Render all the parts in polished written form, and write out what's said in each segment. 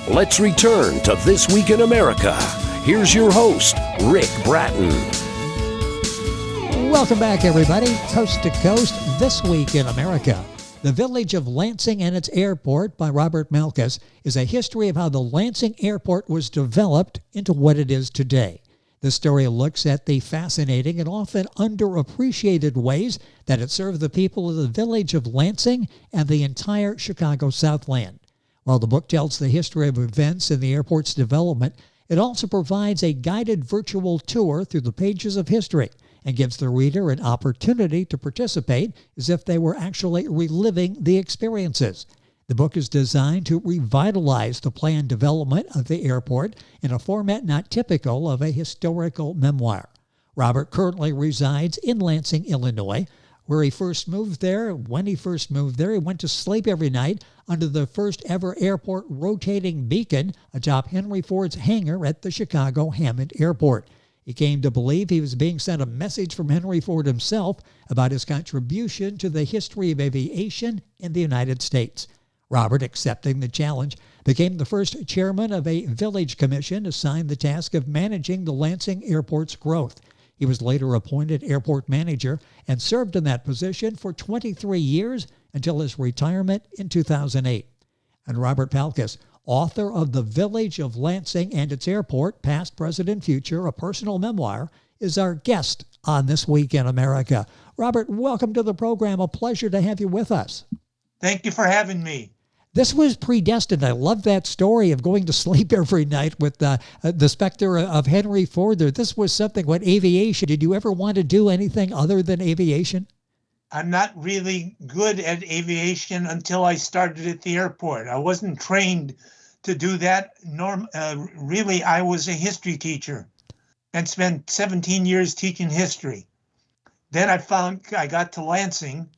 Let's return to This Week in America. Here's your host, Rick Bratton. Welcome back, everybody. Coast to Coast, This Week in America. The Village of Lansing and its Airport by Robert Malkas is a history of how the Lansing Airport was developed into what it is today. The story looks at the fascinating and often underappreciated ways that it served the people of the village of Lansing and the entire Chicago Southland. While the book tells the history of events in the airport's development, it also provides a guided virtual tour through the pages of history and gives the reader an opportunity to participate as if they were actually reliving the experiences. The book is designed to revitalize the planned development of the airport in a format not typical of a historical memoir. Robert currently resides in Lansing, Illinois, where he first moved there. When he first moved there, he went to sleep every night under the first ever airport rotating beacon atop Henry Ford's hangar at the Chicago Hammond Airport. He came to believe he was being sent a message from Henry Ford himself about his contribution to the history of aviation in the United States. Robert, accepting the challenge, became the first chairman of a village commission assigned the task of managing the Lansing Airport's growth. He was later appointed airport manager and served in that position for 23 years until his retirement in 2008. And Robert Malkas, author of The Village of Lansing and its Airport, Past, Present, and Future, a personal memoir, is our guest on This Week in America. Robert, welcome to the program. A pleasure to have you with us. Thank you for having me. This was predestined. I love that story of going to sleep every night with the specter of Henry Ford there. This was something, what, aviation. Did you ever want to do anything other than aviation? I'm not really good at aviation until I started at the airport. I wasn't trained to do that. Really, I was a history teacher and spent 17 years teaching history. Then I got to Lansing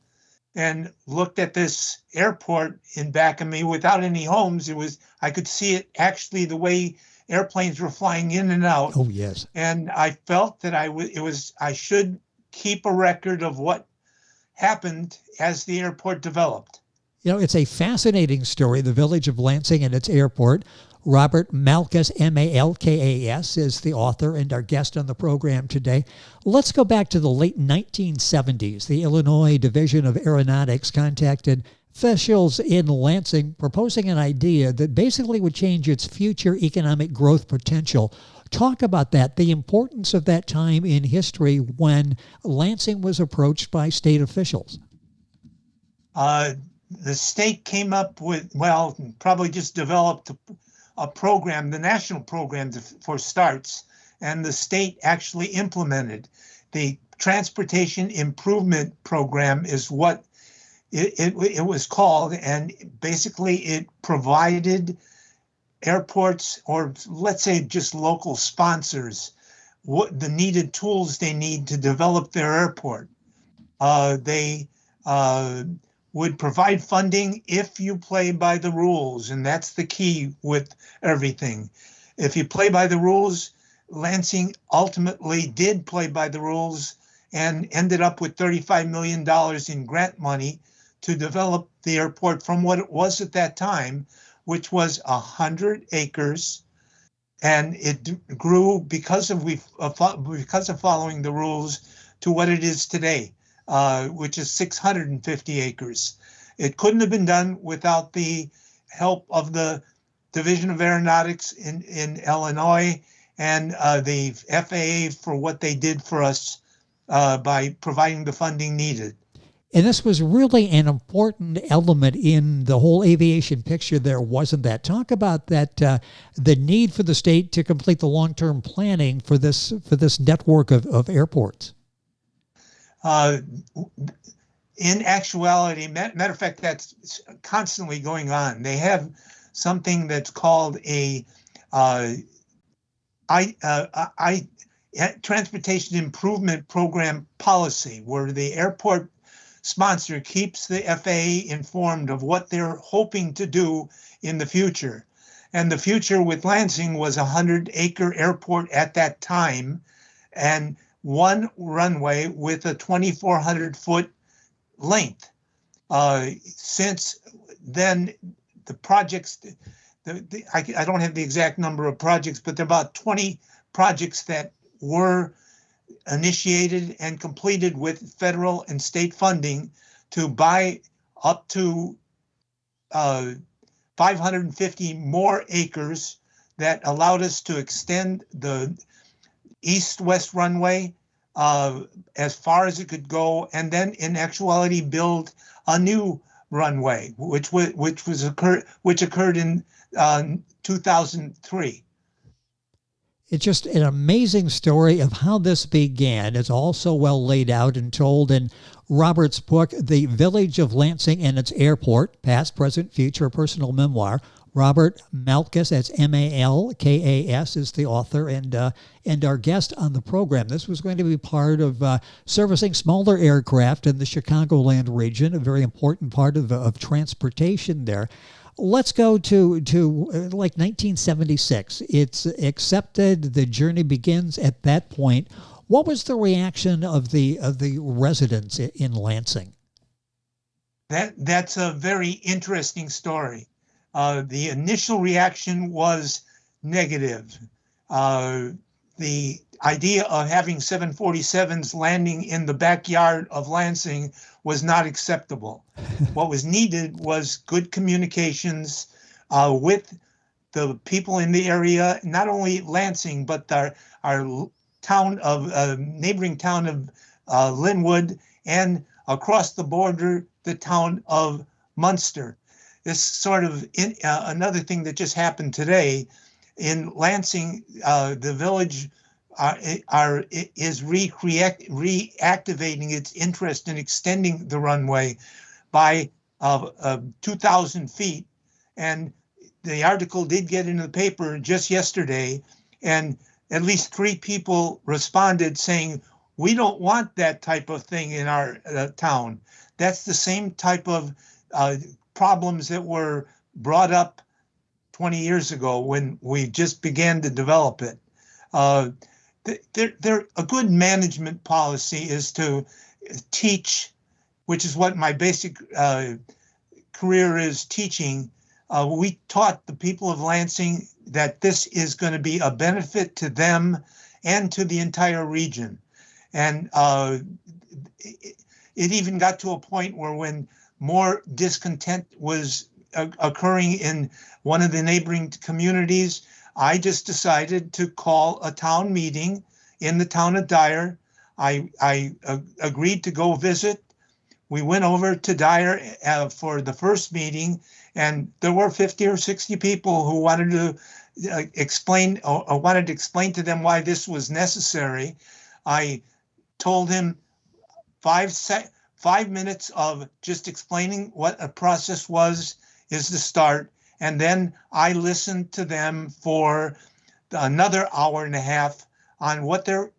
and looked at this airport in back of me without any homes. I could see it actually the way airplanes were flying in and out. Oh, yes. And I felt that I should keep a record of what happened as the airport developed. You know, it's a fascinating story, the Village of Lansing and its airport. Robert Malkas, Malkas, is the author and our guest on the program today. Let's go back to the late 1970s. The Illinois Division of Aeronautics contacted officials in Lansing proposing an idea that basically would change its future economic growth potential. Talk about that, the importance of that time in history when Lansing was approached by state officials. The state came up with, probably just developed a program, the national program for starts, and the state actually implemented. The Transportation Improvement Program is what it was called, and basically it provided airports, or let's say just local sponsors, what the needed tools they need to develop their airport. They would provide funding if you play by the rules, and that's the key with everything. If you play by the rules, Lansing ultimately did play by the rules and ended up with $35 million in grant money to develop the airport from what it was at that time, which was 100 acres, and it grew because of following the rules to what it is today. Which is 650 acres. It couldn't have been done without the help of the Division of Aeronautics in Illinois and the FAA for what they did for us by providing the funding needed. And this was really an important element in the whole aviation picture there, wasn't that? Talk about that, the need for the state to complete the long-term planning for this network of airports. In actuality, matter of fact, that's constantly going on. They have something that's called a Transportation Improvement Program policy, where the airport sponsor keeps the FAA informed of what they're hoping to do in the future. And the future with Lansing was a 100-acre airport at that time, and one runway with a 2,400-foot length. Since then, the I don't have the exact number of projects, but there are about 20 projects that were initiated and completed with federal and state funding to buy up to 550 more acres that allowed us to extend the east-west runway as far as it could go, and then in actuality build a new runway, which occurred in 2003. It's just an amazing story of how this began. It's all so well laid out and told in Robert's book, The Village of Lansing and Its Airport, Past, Present, Future, a Personal Memoir. Robert Malkas, that's Malkas, is the author and our guest on the program. This was going to be part of servicing smaller aircraft in the Chicagoland region, a very important part of transportation there. Let's go to like 1976. It's accepted. The journey begins at that point. What was the reaction of the residents in Lansing? That's a very interesting story. The initial reaction was negative. The idea of having 747s landing in the backyard of Lansing was not acceptable. What was needed was good communications with the people in the area, not only Lansing, but our town of neighboring town of Linwood, and across the border, the town of Munster. This sort of another thing that just happened today in Lansing, the village is reactivating its interest in extending the runway by 2,000 feet. And the article did get into the paper just yesterday, and at least 3 people responded saying, we don't want that type of thing in our town. That's the same type of problems that were brought up 20 years ago when we just began to develop it. A good management policy is to teach, which is what my basic career is, teaching. We taught the people of Lansing that this is going to be a benefit to them and to the entire region. And it even got to a point where when more discontent was occurring in one of the neighboring communities, I just decided to call a town meeting in the town of Dyer. I agreed to go visit. We went over to Dyer for the first meeting, and there were 50 or 60 people who wanted to explain to them why this was necessary. I told him 5 minutes of just explaining what a process was is the start. And then I listened to them for another hour and a half on what their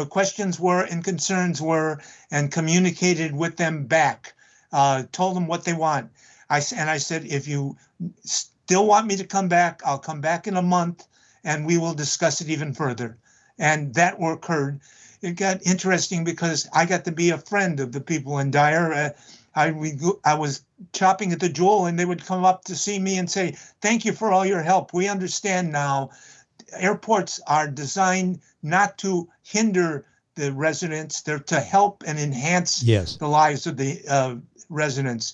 questions were and concerns were, and communicated with them back, told them what they want. I said, if you still want me to come back, I'll come back in a month and we will discuss it even further. And that occurred. It got interesting because I got to be a friend of the people in Dyer. I was chopping at the Jewel, and they would come up to see me and say, thank you for all your help. We understand now. Airports are designed not to hinder the residents. They're to help and enhance the lives of the residents.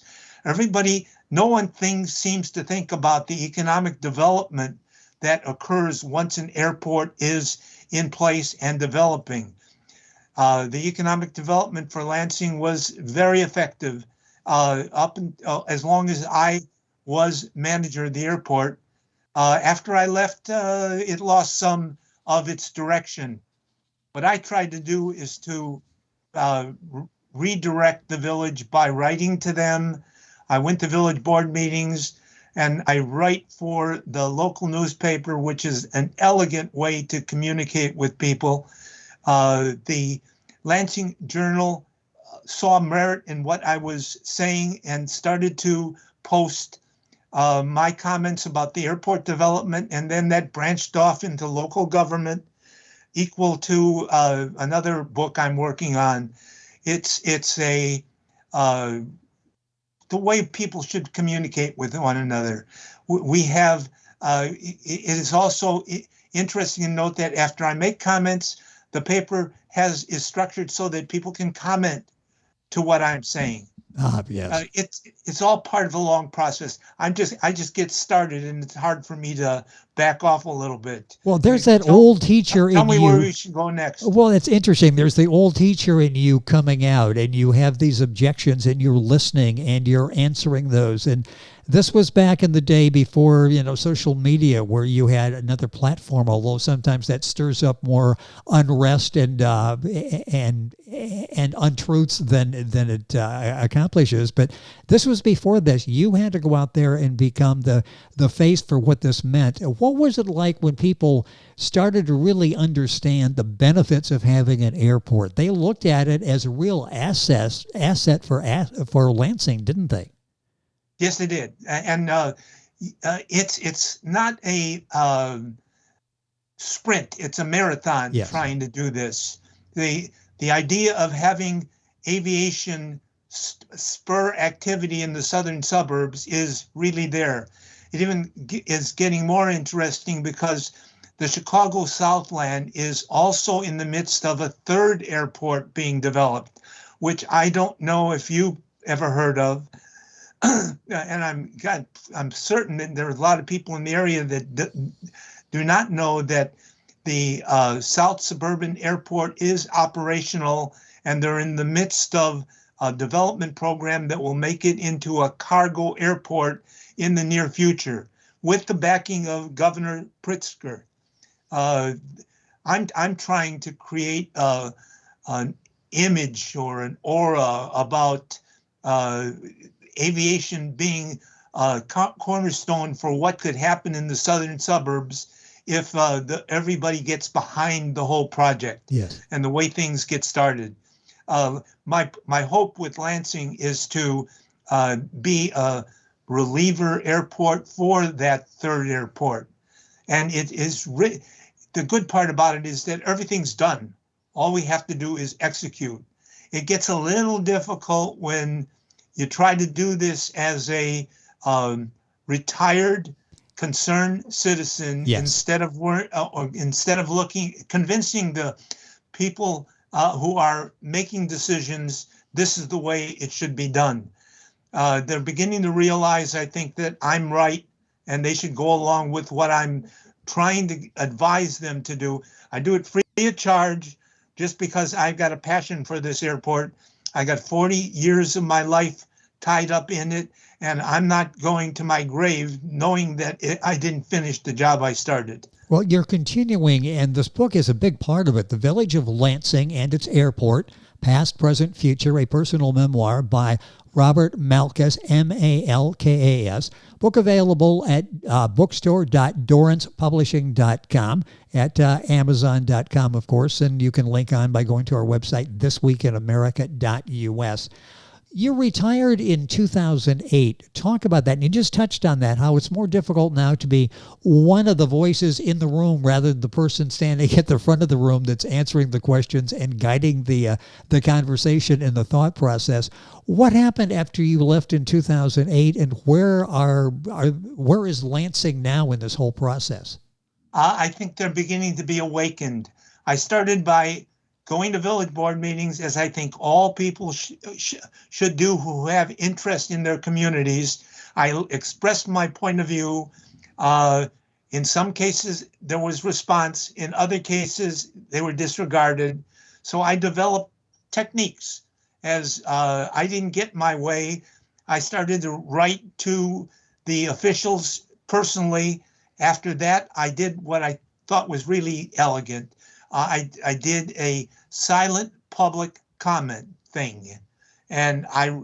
No one seems to think about the economic development that occurs once an airport is in place and developing. The economic development for Lansing was very effective as long as I was manager of the airport. After I left, it lost some of its direction. What I tried to do is to redirect the village by writing to them. I went to village board meetings, and I write for the local newspaper, which is an elegant way to communicate with people. The Lansing Journal saw merit in what I was saying and started to post my comments about the airport development, and then that branched off into local government, equal to another book I'm working on. It's the way people should communicate with one another. We have It is also interesting to note that after I make comments, the paper is structured so that people can comment to what I'm saying. Yes. It's all part of a long process. I just get started, and it's hard for me to back off a little bit. Well, there's that old teacher in you. Tell me where we should go next. Well, it's interesting. There's the old teacher in you coming out, and you have these objections, and you're listening, and you're answering those. And this was back in the day before, social media, where you had another platform, although sometimes that stirs up more unrest and untruths than it accomplishes. But this was before this. You had to go out there and become the face for what this meant. What was it like when people started to really understand the benefits of having an airport? They looked at it as a real asset for Lansing, didn't they? Yes, they did, and it's not a sprint; it's a marathon. Yes. Trying to do this. The idea of having aviation spur activity in the southern suburbs is really there. It even is getting more interesting because the Chicago Southland is also in the midst of a third airport being developed, which I don't know if you ever heard of. And I'm certain that there are a lot of people in the area that do not know that the South Suburban Airport is operational, and they're in the midst of a development program that will make it into a cargo airport in the near future, with the backing of Governor Pritzker. I'm trying to create an image or an aura about aviation being a cornerstone for what could happen in the southern suburbs if everybody gets behind the whole project. Yes. And the way things get started. My hope with Lansing is to be a reliever airport for that third airport. And it is the good part about it is that everything's done. All we have to do is execute. It gets a little difficult when you try to do this as a retired, concerned citizen. Yes. instead of convincing the people who are making decisions, this is the way it should be done. They're beginning to realize, I think, that I'm right, and they should go along with what I'm trying to advise them to do. I do it free of charge, just because I've got a passion for this airport. I got 40 years of my life tied up in it, and I'm not going to my grave knowing that I didn't finish the job I started. Well, you're continuing, and this book is a big part of it. The Village of Lansing and its Airport, Past, Present, Future, a personal memoir by Robert Malkas, Malkas. Book available at bookstore.dorancepublishing.com, at amazon.com, of course, and you can link on by going to our website, thisweekinamerica.us. You retired in 2008. Talk about that. And you just touched on that, how it's more difficult now to be one of the voices in the room rather than the person standing at the front of the room that's answering the questions and guiding the conversation and the thought process. What happened after you left in 2008, and where is Lansing now in this whole process? I think they're beginning to be awakened. I started by going to village board meetings, as I think all people should do who have interest in their communities. I expressed my point of view. In some cases, there was response. In other cases, they were disregarded. So I developed techniques. As I didn't get my way, I started to write to the officials personally. After that, I did what I thought was really elegant. I did a silent public comment thing, and I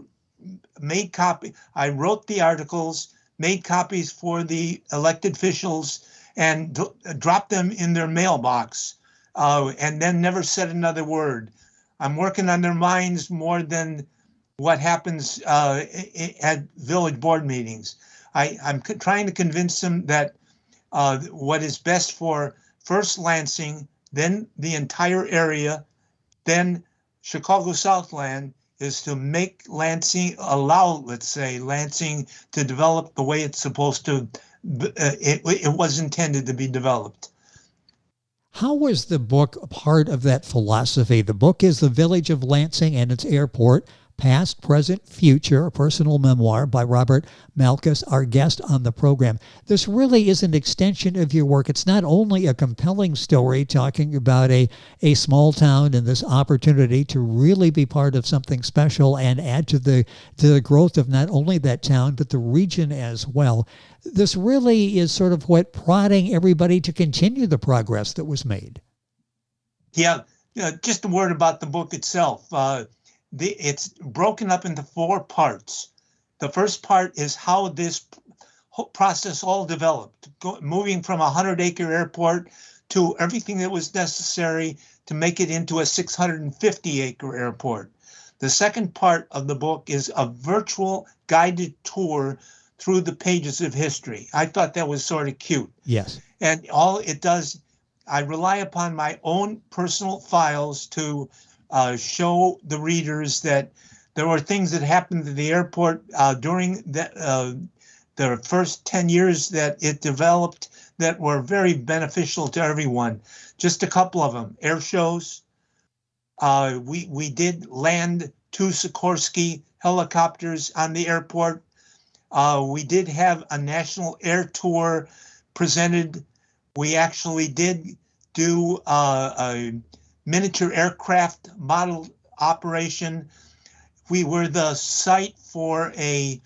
wrote the articles, made copies for the elected officials, and dropped them in their mailbox, and then never said another word. I'm working on their minds more than what happens at village board meetings. I'm trying to convince them that what is best for first Lansing, then the entire area, then Chicago Southland, is to make Lansing, allow, let's say, Lansing to develop the way it's supposed to it was intended to be developed. How was the book a part of that philosophy? The book is The Village of Lansing and its Airport, Past, Present, Future, a personal memoir by Robert Malkas, our guest on the program. This really is an extension of your work. It's not only a compelling story talking about a small town and this opportunity to really be part of something special and add to the growth of not only that town, but the region as well. This really is sort of what prodding everybody to continue the progress that was made. Yeah, just a word about the book itself. It's broken up into 4 parts. The first part is how this process all developed, moving from a 100-acre airport to everything that was necessary to make it into a 650-acre airport. The second part of the book is a virtual guided tour through the pages of history. I thought that was sort of cute. Yes. And all it does, I rely upon my own personal files to show the readers that there were things that happened at the airport during the first 10 years that it developed that were very beneficial to everyone. Just a couple of them. Air shows. We did land 2 Sikorsky helicopters on the airport. We did have a national air tour presented. We actually did do a miniature aircraft model operation. We were the site for a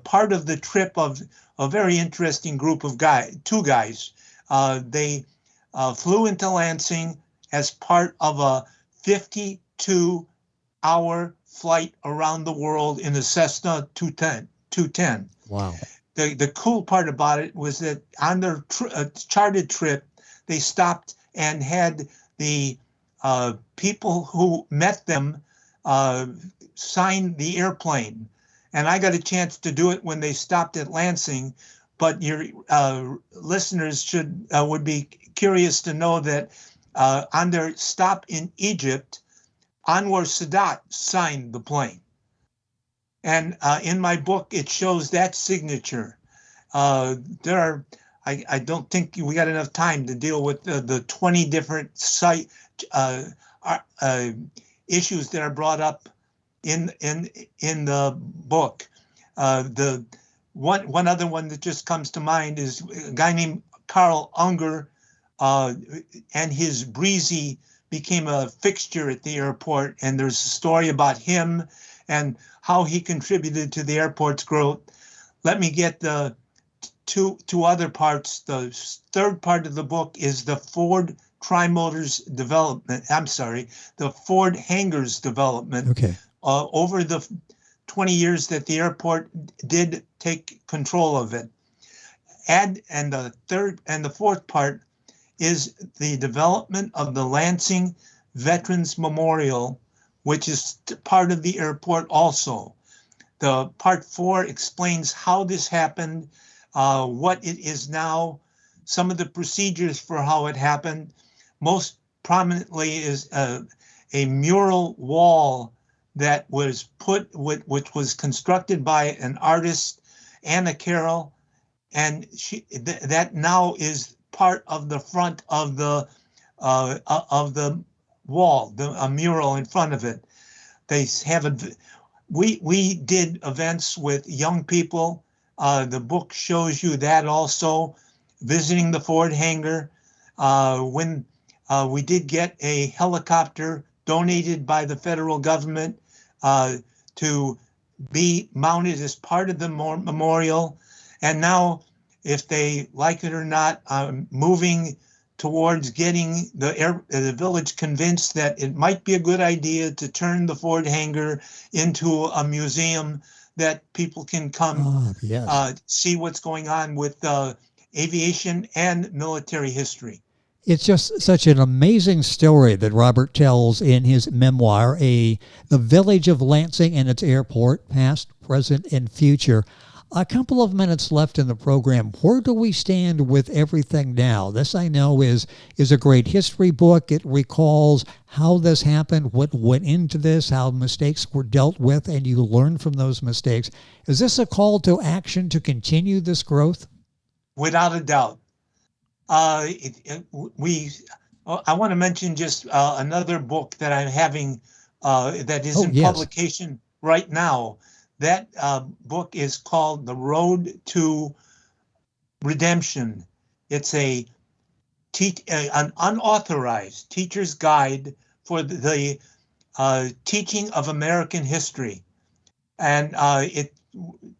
part of the trip of a very interesting group of two guys. They flew into Lansing as part of a 52-hour flight around the world in a Cessna 210. Wow. The cool part about it was that on their chartered trip, they stopped and had the people who met them sign the airplane. And I got a chance to do it when they stopped at Lansing. But your listeners would be curious to know that on their stop in Egypt, Anwar Sadat signed the plane. And in my book, it shows that signature. I don't think we got enough time to deal with the 20 different issues that are brought up in the book. The one other one that just comes to mind is a guy named Carl Unger, and his Breezy became a fixture at the airport. And there's a story about him and how he contributed to the airport's growth. Let me get the two other parts. The third part of the book is the Ford Trimotors development. I'm sorry, the Ford Hangars development. Okay. Over the 20 years that the airport did take control of it. And the third and the fourth part is the development of the Lansing Veterans Memorial, which is part of the airport also. The part 4 explains how this happened, what it is now, some of the procedures for how it happened. Most prominently is a mural wall that was which was constructed by an artist, Anna Carroll, and that now is part of the front of the wall, a mural in front of it. They have we did events with young people. The book shows you that also, visiting the Ford hangar. When we did get a helicopter donated by the federal government to be mounted as part of the memorial. And now, if they like it or not, moving towards getting the village convinced that it might be a good idea to turn the Ford hangar into a museum that people can come see what's going on with aviation and military history. It's just such an amazing story that Robert tells in his memoir, The Village of Lansing and its Airport, Past, Present, and Future. A couple of minutes left in the program. Where do we stand with everything now? This, I know, is a great history book. It recalls how this happened, what went into this, how mistakes were dealt with, and you learn from those mistakes. Is this a call to action to continue this growth? Without a doubt. I want to mention just another book that I'm having that is in publication right now. That book is called The Road to Redemption. It's an unauthorized teacher's guide for the teaching of American history. And it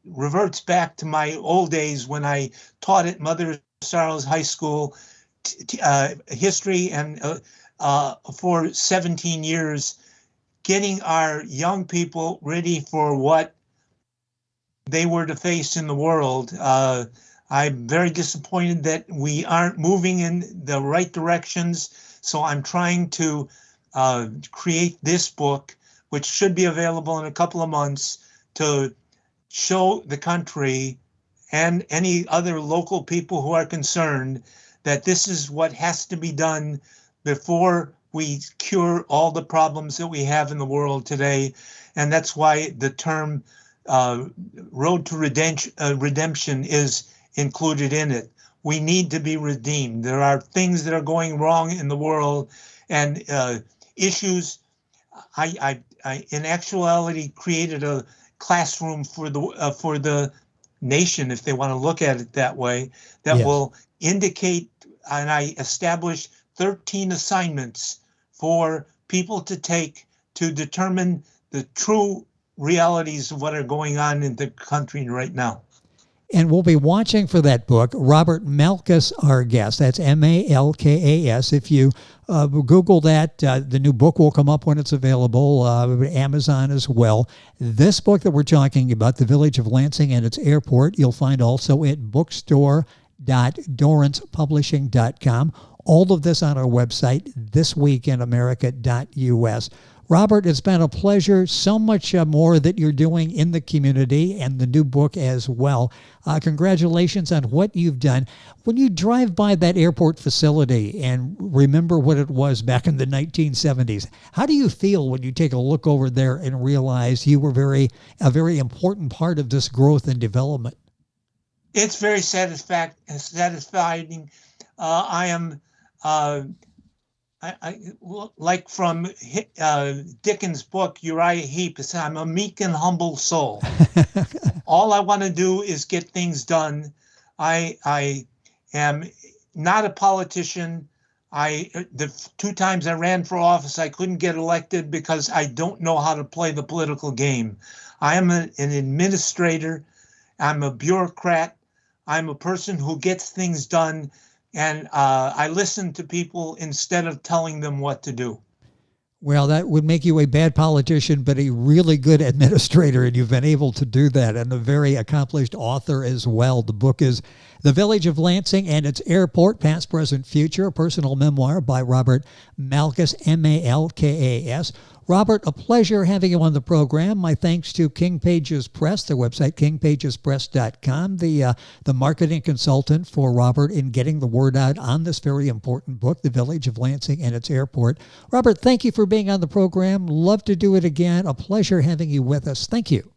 reverts back to my old days when I taught at Mother Sarles High School history, and for 17 years, getting our young people ready for what they were to face in the world. I'm very disappointed that we aren't moving in the right directions. So I'm trying to create this book, which should be available in a couple of months, to show the country and any other local people who are concerned that this is what has to be done before we cure all the problems that we have in the world today. And that's why the term Road to Redemption is included in it. We need to be redeemed. There are things that are going wrong in the world, and issues. I in actuality created a classroom for the nation, if they want to look at it that way, that will indicate, and I established 13 assignments for people to take to determine the true realities of what are going on in the country right now. And we'll be watching for that book. Robert Malkas, our guest. That's Malkas. If you Google that, the new book will come up when it's available, Amazon as well. This book that we're talking about, The Village of Lansing and its Airport, you'll find also at bookstore.dorancepublishing.com. All of this on our website, thisweekinamerica.us. Robert, it's been a pleasure. So much more that you're doing in the community, and the new book as well. Congratulations on what you've done. When you drive by that airport facility and remember what it was back in the 1970s, how do you feel when you take a look over there and realize you were a very important part of this growth and development? It's very satisfying. I am... I like from Dickens' book, Uriah Heep, I'm a meek and humble soul. All I want to do is get things done. I am not a politician. The 2 times I ran for office, I couldn't get elected because I don't know how to play the political game. I am an administrator. I'm a bureaucrat. I'm a person who gets things done. And I listen to people instead of telling them what to do. Well, that would make you a bad politician, but a really good administrator, and you've been able to do that, and a very accomplished author as well. The book is The Village of Lansing and its Airport, Past, Present, Future, a personal memoir by Robert Malkas, Malkas. Robert, a pleasure having you on the program. My thanks to King Pages Press, their website, kingpagespress.com, the marketing consultant for Robert in getting the word out on this very important book, The Village of Lansing and its Airport. Robert, thank you for being on the program. Love to do it again. A pleasure having you with us. Thank you.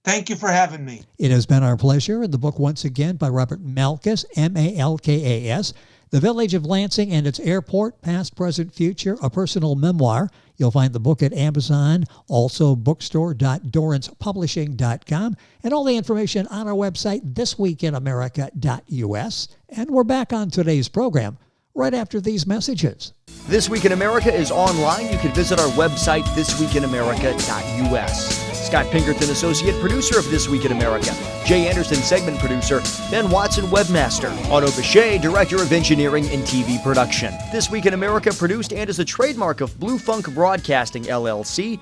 Thank you for having me. It has been our pleasure. The book, once again, by Robert Malkas, Malkas. The Village of Lansing and its Airport, Past, Present, Future, a personal memoir. You'll find the book at Amazon, also bookstore.dorancepublishing.com, and all the information on our website, thisweekinamerica.us. And we're back on today's program right after these messages. This Week in America is online. You can visit our website, thisweekinamerica.us. Scott Pinkerton, Associate Producer of This Week in America. Jay Anderson, Segment Producer. Ben Watson, Webmaster. Otto Bechet, Director of Engineering and TV Production. This Week in America produced and is a trademark of Blue Funk Broadcasting, LLC.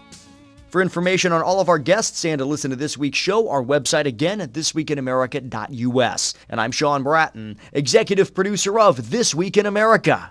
For information on all of our guests and to listen to this week's show, our website again at thisweekinamerica.us. And I'm Sean Bratton, Executive Producer of This Week in America.